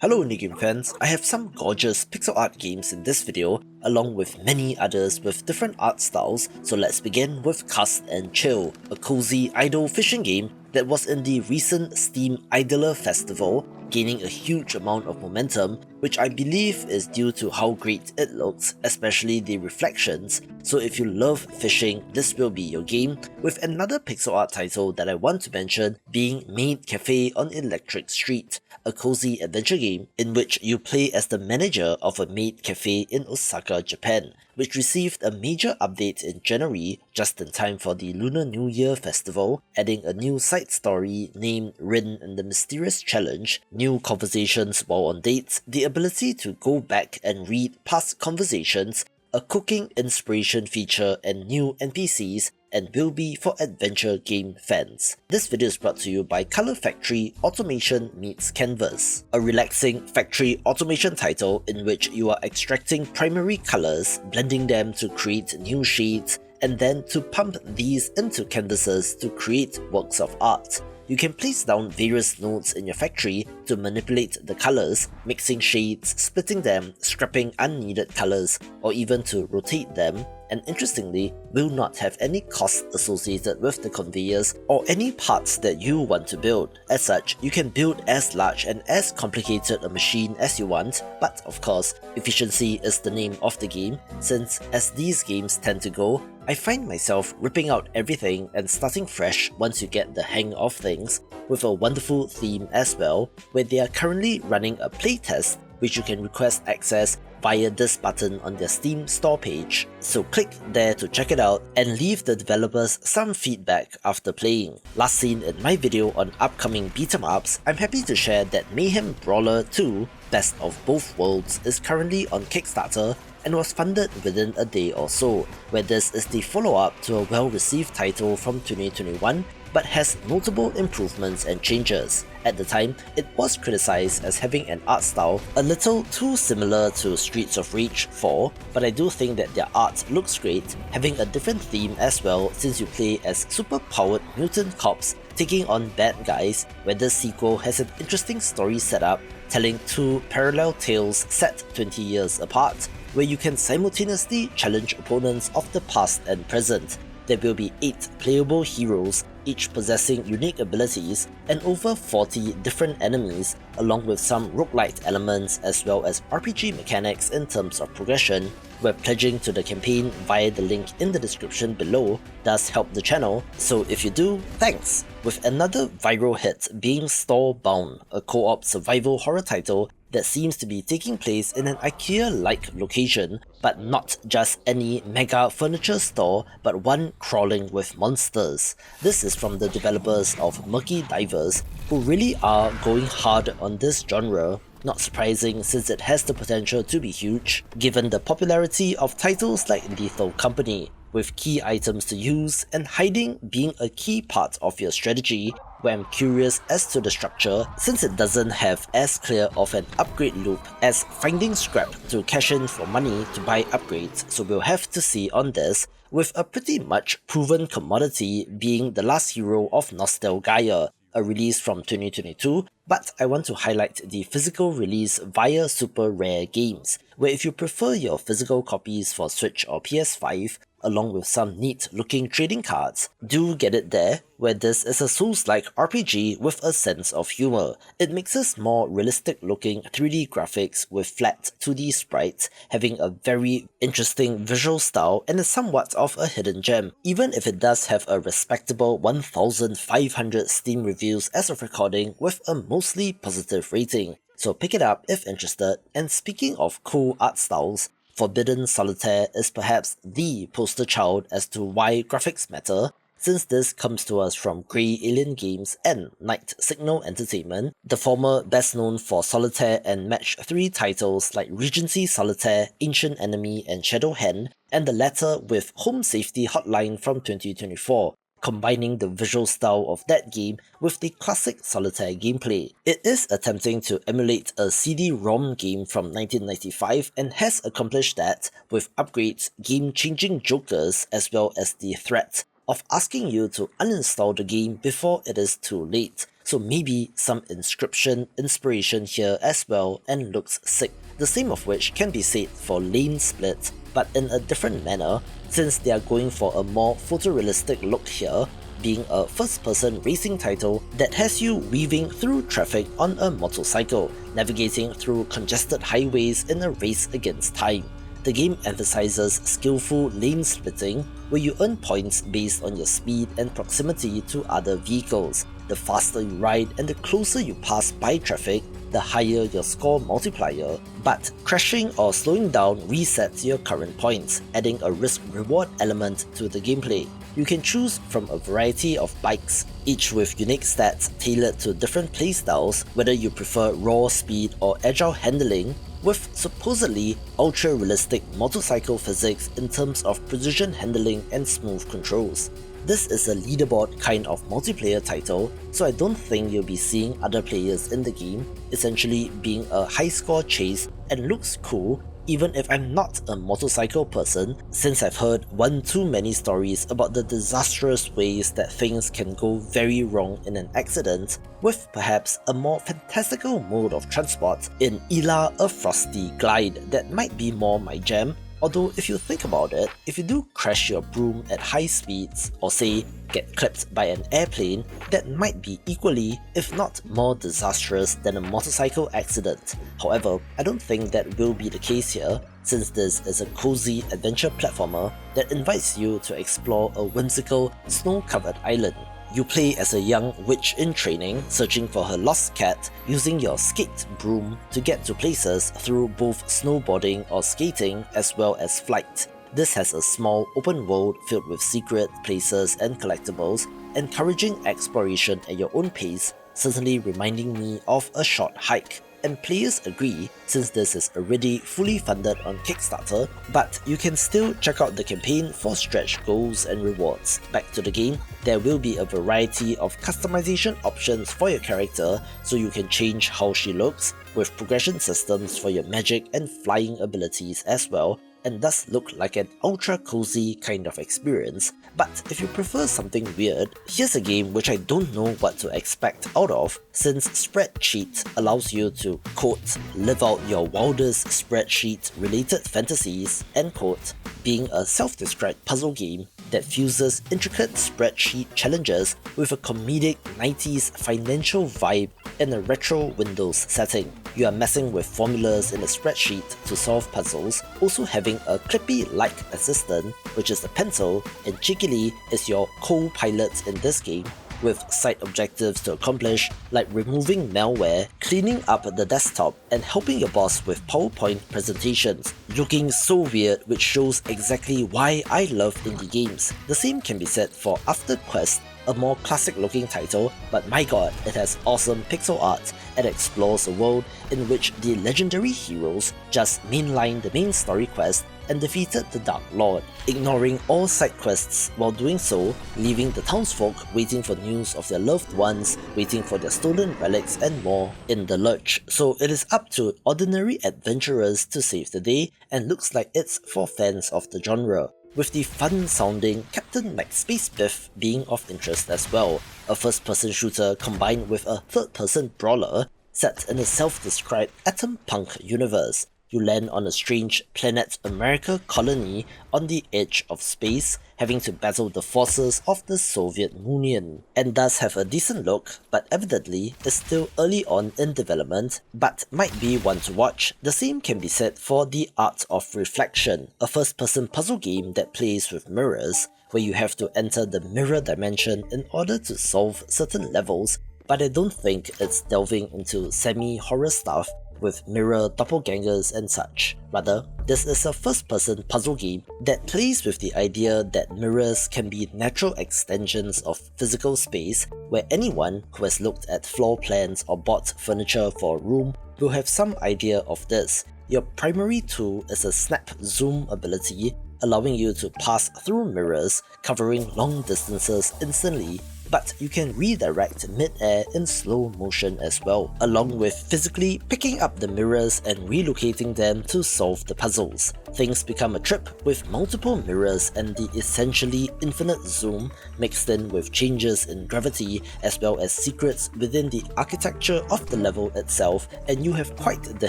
Hello indie game fans, I have some gorgeous pixel art games in this video, along with many others with different art styles, so let's begin with Cast and Chill, a cozy idle fishing game that was in the recent Steam Idler Festival, gaining a huge amount of momentum, which I believe is due to how great it looks, especially the reflections. So if you love fishing, this will be your game, with another pixel art title that I want to mention being Maid Cafe on Electric Street, a cozy adventure game in which you play as the manager of a maid cafe in Osaka, Japan, which received a major update in January, just in time for the Lunar New Year festival, adding a new side story named Rin and the Mysterious Challenge, new conversations while on dates, the ability to go back and read past conversations, a cooking inspiration feature and new NPCs, and will be for adventure game fans. This video is brought to you by Color Factory Automation Meets Canvas, a relaxing factory automation title in which you are extracting primary colors, blending them to create new shades, and then to pump these into canvases to create works of art. You can place down various nodes in your factory to manipulate the colors, mixing shades, splitting them, scrapping unneeded colors, or even to rotate them, and interestingly, will not have any cost associated with the conveyors or any parts that you want to build. As such, you can build as large and as complicated a machine as you want, but of course, efficiency is the name of the game, since as these games tend to go, I find myself ripping out everything and starting fresh once you get the hang of things, with a wonderful theme as well, where they are currently running a playtest which you can request access via this button on their Steam store page. So click there to check it out and leave the developers some feedback after playing. Last seen in my video on upcoming beat-em ups, I'm happy to share that Mayhem Brawler 2, Best of Both Worlds, is currently on Kickstarter and was funded within a day or so, where this is the follow-up to a well-received title from 2021 but has notable improvements and changes. At the time, it was criticized as having an art style a little too similar to Streets of Rage 4, but I do think that their art looks great, having a different theme as well since you play as super-powered mutant cops taking on bad guys, where this sequel has an interesting story setup, telling two parallel tales set 20 years apart, where you can simultaneously challenge opponents of the past and present. There will be 8 playable heroes, each possessing unique abilities, and over 40 different enemies, along with some roguelite elements as well as RPG mechanics in terms of progression, where pledging to the campaign via the link in the description below does help the channel, so if you do, thanks! With another viral hit being Storebound, a co-op survival horror title that seems to be taking place in an IKEA-like location, but not just any mega furniture store, but one crawling with monsters. This is from the developers of Murky Divers, who really are going hard on this genre. Not surprising since it has the potential to be huge, given the popularity of titles like Lethal Company, with key items to use and hiding being a key part of your strategy, where I'm curious as to the structure since it doesn't have as clear of an upgrade loop as finding scrap to cash in for money to buy upgrades, so we'll have to see on this, with a pretty much proven commodity being the last hero of Nostalgaia, a release from 2022, but I want to highlight the physical release via Super Rare Games, where if you prefer your physical copies for Switch or PS5, along with some neat looking trading cards, do get it there, where this is a Souls-like RPG with a sense of humor. It mixes more realistic looking 3D graphics with flat 2D sprites, having a very interesting visual style and is somewhat of a hidden gem, even if it does have a respectable 1,500 Steam reviews as of recording with a mostly positive rating. So pick it up if interested. And speaking of cool art styles, Forbidden Solitaire is perhaps the poster child as to why graphics matter, since this comes to us from Grey Alien Games and Night Signal Entertainment, the former best known for Solitaire and Match 3 titles like Regency Solitaire, Ancient Enemy and Shadow Hand, and the latter with Home Safety Hotline from 2024. Combining the visual style of that game with the classic Solitaire gameplay. It is attempting to emulate a CD-ROM game from 1995 and has accomplished that with upgrades, game-changing jokers, as well as the threat of asking you to uninstall the game before it is too late. so maybe some inscription inspiration here as well and looks sick. The same of which can be said for LANESPLIT, but in a different manner, since they are going for a more photorealistic look here, being a first-person racing title that has you weaving through traffic on a motorcycle, navigating through congested highways in a race against time. The game emphasizes skillful lane splitting, where you earn points based on your speed and proximity to other vehicles. The faster you ride and the closer you pass by traffic, the higher your score multiplier, but crashing or slowing down resets your current points, adding a risk-reward element to the gameplay. You can choose from a variety of bikes, each with unique stats tailored to different playstyles, whether you prefer raw speed or agile handling, with supposedly ultra-realistic motorcycle physics in terms of precision handling and smooth controls. This is a leaderboard kind of multiplayer title, so I don't think you'll be seeing other players in the game, essentially being a high score chase, and looks cool even if I'm not a motorcycle person, since I've heard one too many stories about the disastrous ways that things can go very wrong in an accident, with perhaps a more fantastical mode of transport in Ila a Frosty Glide that might be more my jam. Although if you think about it, if you do crash your broom at high speeds, or say get clipped by an airplane, that might be equally, if not more disastrous than a motorcycle accident. However, I don't think that will be the case here, since this is a cozy adventure platformer that invites you to explore a whimsical, snow-covered island. You play as a young witch in training, searching for her lost cat, using your skate broom to get to places through both snowboarding or skating as well as flight. This has a small open world filled with secret places and collectibles, encouraging exploration at your own pace, certainly reminding me of a short hike. And players agree, since this is already fully funded on Kickstarter, but you can still check out the campaign for stretch goals and rewards. Back to the game, there will be a variety of customization options for your character, so you can change how she looks, with progression systems for your magic and flying abilities as well, and does look like an ultra cozy kind of experience. But if you prefer something weird, here's a game which I don't know what to expect out of, since SpreadCheat allows you to, quote, live out your wildest spreadsheet related fantasies, end quote, being a self-described puzzle game that fuses intricate spreadsheet challenges with a comedic 90s financial vibe in a retro Windows setting. You are messing with formulas in a spreadsheet to solve puzzles, also having a Clippy-like assistant, which is the pencil, and cheekily is your co-pilot in this game, with side objectives to accomplish like removing malware, cleaning up the desktop, and helping your boss with PowerPoint presentations. Looking so weird, which shows exactly why I love indie games. The same can be said for AfterQuest, a more classic looking title, but my god, it has awesome pixel art and explores a world in which the legendary heroes just mainline the main story quest and defeated the Dark Lord, ignoring all side quests while doing so, leaving the townsfolk waiting for news of their loved ones, waiting for their stolen relics and more in the lurch. So it is up to ordinary adventurers to save the day, and looks like it's for fans of the genre, with the fun-sounding Captain McSpacebiff being of interest as well, a first-person shooter combined with a third-person brawler set in a self-described atom punk universe. You land on a strange Planet America colony on the edge of space, having to battle the forces of the Soviet Union, and does have a decent look, but evidently is still early on in development, but might be one to watch. The same can be said for The Art of Reflection, a first-person puzzle game that plays with mirrors, where you have to enter the mirror dimension in order to solve certain levels, but I don't think it's delving into semi-horror stuff with mirror doppelgangers and such. Rather, this is a first-person puzzle game that plays with the idea that mirrors can be natural extensions of physical space, where anyone who has looked at floor plans or bought furniture for a room will have some idea of this. Your primary tool is a snap zoom ability, allowing you to pass through mirrors, covering long distances instantly, but you can redirect mid-air in slow motion as well, along with physically picking up the mirrors and relocating them to solve the puzzles. things become a trip with multiple mirrors and the essentially infinite zoom mixed in with changes in gravity as well as secrets within the architecture of the level itself, and you have quite the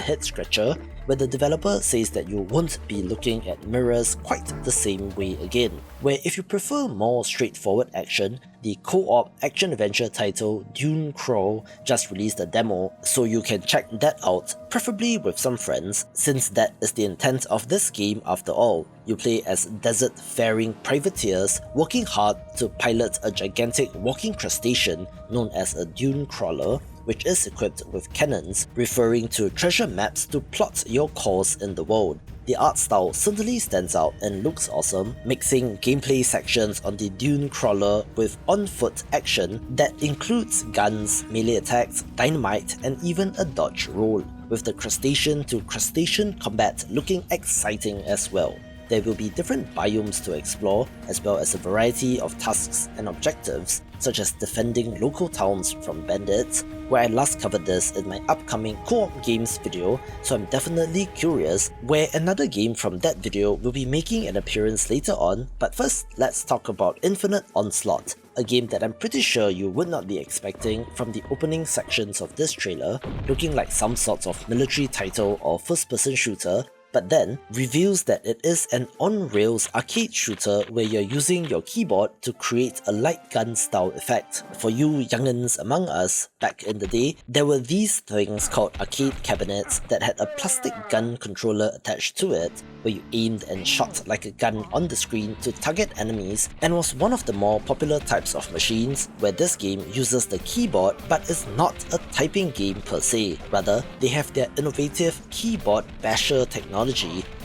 head scratcher where the developer says that you won't be looking at mirrors quite the same way again, where if you prefer more straightforward action, the co-op action-adventure title DuneCrawl just released a demo, so you can check that out, preferably with some friends, since that is the intent of this game after all. You play as desert-faring privateers working hard to pilot a gigantic walking crustacean known as a dune crawler, which is equipped with cannons, referring to treasure maps to plot your course in the world. The art style certainly stands out and looks awesome, mixing gameplay sections on the dune crawler with on-foot action that includes guns, melee attacks, dynamite, and even a dodge roll, with the crustacean to crustacean combat looking exciting as well. There will be different biomes to explore, as well as a variety of tasks and objectives, such as defending local towns from bandits, where I last covered this in my upcoming co-op games video, so I'm definitely curious, where another game from that video will be making an appearance later on. But first, let's talk about Infinite Onslaught, a game that I'm pretty sure you would not be expecting from the opening sections of this trailer, looking like some sorts of military title or first-person shooter, but then reveals that it is an on-rails arcade shooter where you're using your keyboard to create a light gun style effect. For you youngins among us, back in the day, there were these things called arcade cabinets that had a plastic gun controller attached to it, where you aimed and shot like a gun on the screen to target enemies, and was one of the more popular types of machines where this game uses the keyboard but is not a typing game per se. Rather, they have their innovative keyboard basher technology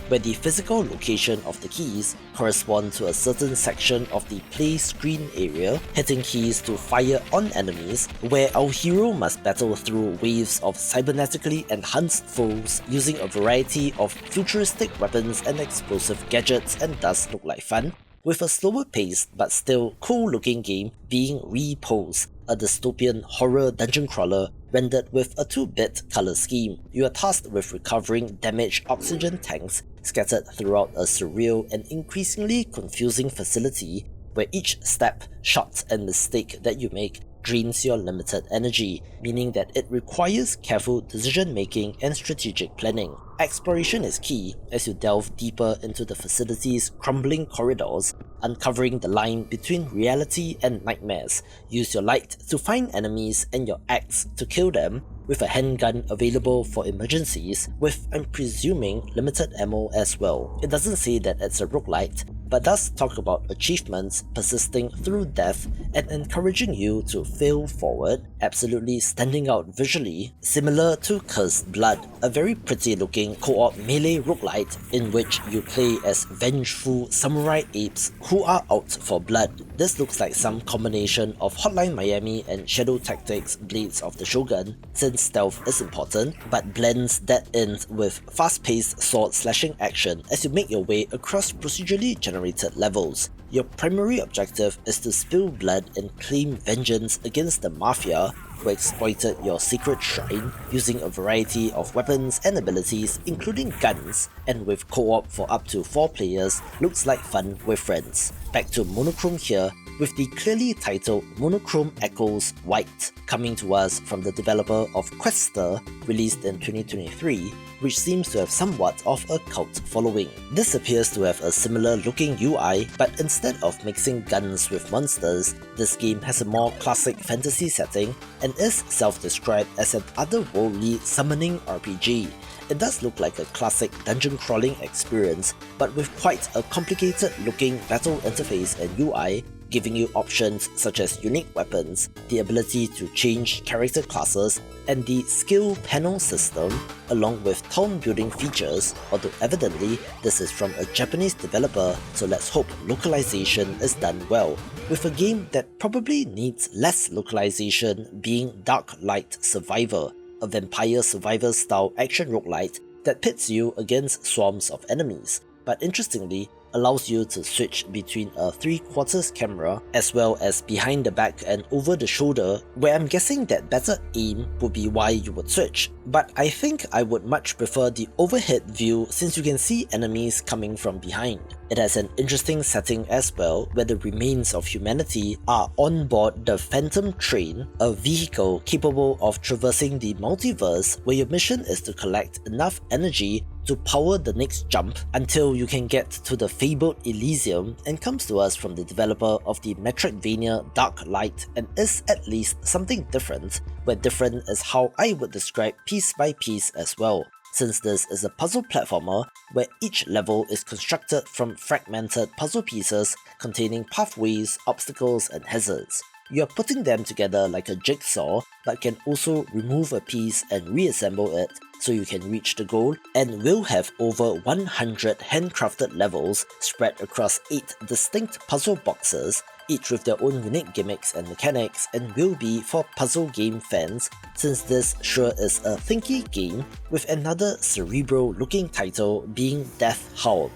where the physical location of the keys correspond to a certain section of the play screen area, hitting keys to fire on enemies, where our hero must battle through waves of cybernetically enhanced foes using a variety of futuristic weapons and explosive gadgets, and does look like fun, with a slower paced but still cool looking game being REPOSE, a dystopian horror dungeon crawler rendered with a 2-bit color scheme. You are tasked with recovering damaged oxygen tanks scattered throughout a surreal and increasingly confusing facility, where each step, shot, and mistake that you make drains your limited energy, meaning that it requires careful decision making and strategic planning. Exploration is key as you delve deeper into the facility's crumbling corridors, uncovering the line between reality and nightmares. Use your light to find enemies and your axe to kill them, with a handgun available for emergencies, with, I'm presuming, limited ammo as well. It doesn't say that it's a roguelite, but does talk about achievements persisting through death and encouraging you to fail forward, absolutely standing out visually, similar to Cursed Blood, a very pretty looking co-op melee roguelite in which you play as vengeful samurai apes who are out for blood. This looks like some combination of Hotline Miami and Shadow Tactics Blades of the Shogun, since stealth is important, but blends that in with fast-paced sword slashing action as you make your way across procedurally generated levels. Your primary objective is to spill blood and claim vengeance against the Mafia, who exploited your secret shrine, using a variety of weapons and abilities including guns, and with co-op for up to 4 players, looks like fun with friends. Back to Monochrome here, with the clearly titled Monochrome Echoes White, coming to us from the developer of Quester, released in 2023, which seems to have somewhat of a cult following. This appears to have a similar looking UI, but instead of mixing guns with monsters, this game has a more classic fantasy setting and is self-described as an otherworldly summoning RPG. It does look like a classic dungeon crawling experience, but with quite a complicated looking battle interface and UI, giving you options such as unique weapons, the ability to change character classes, and the skill panel system, along with town building features, although evidently this is from a Japanese developer, so let's hope localization is done well, with a game that probably needs less localization being Dark Light Survivor, a vampire survivor style action roguelite that pits you against swarms of enemies. But interestingly, allows you to switch between a 3/4 camera as well as behind the back and over the shoulder, where I'm guessing that better aim would be why you would switch. But I think I would much prefer the overhead view since you can see enemies coming from behind. It has an interesting setting as well, where the remains of humanity are on board the Phantom Train, a vehicle capable of traversing the multiverse, where your mission is to collect enough energy to power the next jump until you can get to the fabled Elysium, and comes to us from the developer of the Metroidvania Dark Light, and is at least something different, where different is how I would describe piece by piece as well, since this is a puzzle platformer where each level is constructed from fragmented puzzle pieces containing pathways, obstacles and hazards. You are putting them together like a jigsaw, but can also remove a piece and reassemble it so you can reach the goal, and will have over 100 handcrafted levels spread across 8 distinct puzzle boxes, each with their own unique gimmicks and mechanics, and will be for puzzle game fans, since this sure is a thinky game, with another cerebral looking title being Death Howl,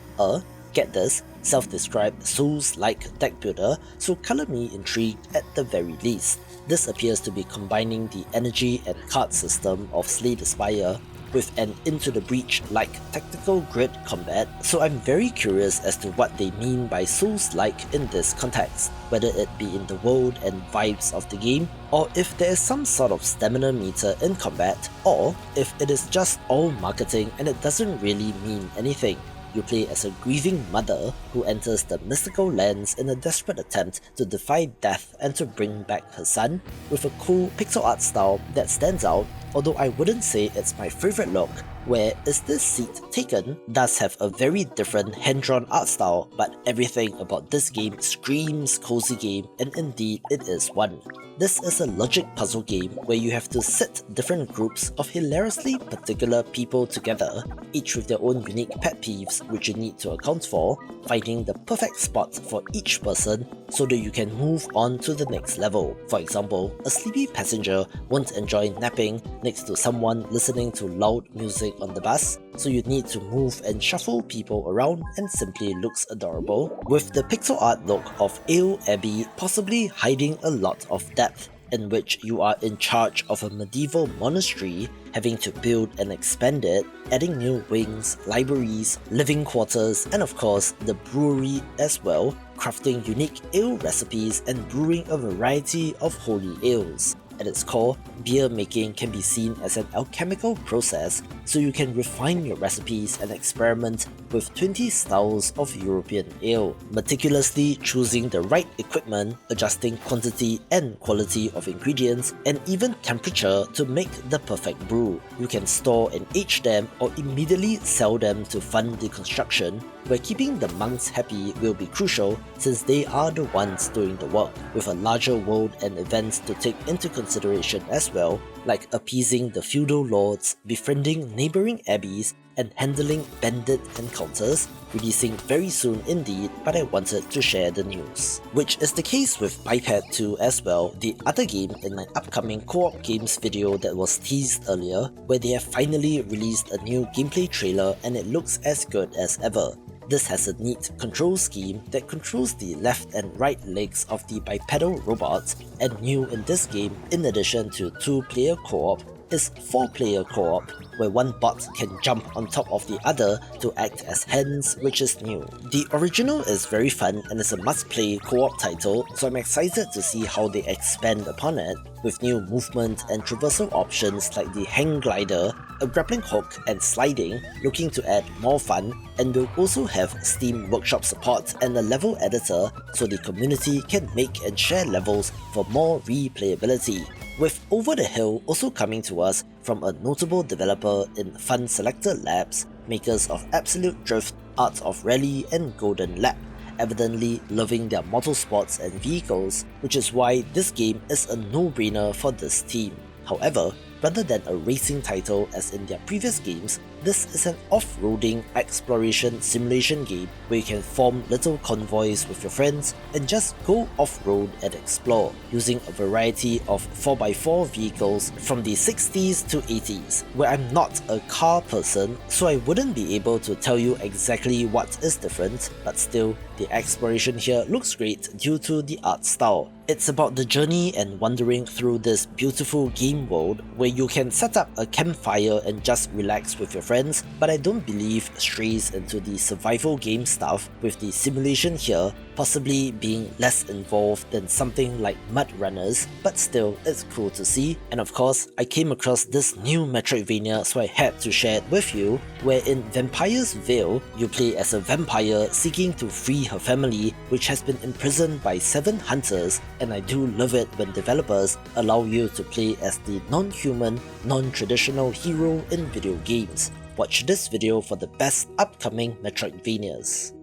get this, self-described Souls-like deck builder, so colour me intrigued at the very least. This appears to be combining the energy and card system of Slay the Spire with an Into the Breach-like tactical grid combat, so I'm very curious as to what they mean by Souls-like in this context, whether it be in the world and vibes of the game, or if there is some sort of stamina meter in combat, or if it is just all marketing and it doesn't really mean anything. You play as a grieving mother who enters the mystical lands in a desperate attempt to defy death and to bring back her son, with a cool pixel art style that stands out, although I wouldn't say it's my favourite look. Where Is This Seat Taken does have a very different hand-drawn art style, but everything about this game screams cozy game, and indeed it is one. This is a logic puzzle game where you have to sit different groups of hilariously particular people together, each with their own unique pet peeves which you need to account for, finding the perfect spot for each person so that you can move on to the next level. For example, a sleepy passenger won't enjoy napping next to someone listening to loud music on the bus, so you need to move and shuffle people around, and simply looks adorable, with the pixel art look of Ale Abbey possibly hiding a lot of depth, in which you are in charge of a medieval monastery, having to build and expand it, adding new wings, libraries, living quarters, and of course the brewery as well, crafting unique ale recipes and brewing a variety of holy ales. At its core, beer making can be seen as an alchemical process, so you can refine your recipes and experiment with 20 styles of European ale, meticulously choosing the right equipment, adjusting quantity and quality of ingredients, and even temperature to make the perfect brew. You can store and age them or immediately sell them to fund the construction, where keeping the monks happy will be crucial since they are the ones doing the work, with a larger world and events to take into consideration as well, like appeasing the feudal lords, befriending neighbouring abbeys, and handling bandit encounters, releasing very soon indeed, but I wanted to share the news. Which is the case with Biped 2 as well, the other game in my upcoming co-op games video that was teased earlier, where they have finally released a new gameplay trailer and it looks as good as ever. This has a neat control scheme that controls the left and right legs of the bipedal robots, and new in this game, in addition to 2-player co-op, is 4-player co-op, where one bot can jump on top of the other to act as hands, which is new. The original is very fun and is a must-play co-op title, so I'm excited to see how they expand upon it, with new movement and traversal options like the hang glider, a grappling hook and sliding, looking to add more fun, and will also have Steam Workshop support and a level editor so the community can make and share levels for more replayability, with Over the Hill also coming to us from a notable developer in Fun Selector Labs, makers of Absolute Drift, Art of Rally and Golden Lap, evidently loving their motorsports and vehicles, which is why this game is a no-brainer for this team. However, Rather than a racing title as in their previous games, this is an off-roading exploration simulation game where you can form little convoys with your friends and just go off-road and explore, using a variety of 4x4 vehicles from the 60s to 80s, where I'm not a car person, so I wouldn't be able to tell you exactly what is different, but still, the exploration here looks great due to the art style. It's about the journey and wandering through this beautiful game world where you can set up a campfire and just relax with your friends, but I don't believe strays into the survival game stuff, with the simulation here possibly being less involved than something like Mud Runners, but still it's cool to see. And of course, I came across this new Metroidvania, so I had to share it with you, where in Vampire's Veil, you play as a vampire seeking to free her family, which has been imprisoned by 7 hunters, and I do love it when developers allow you to play as the non-human, non-traditional hero in video games. Watch this video for the best upcoming Metroidvanias.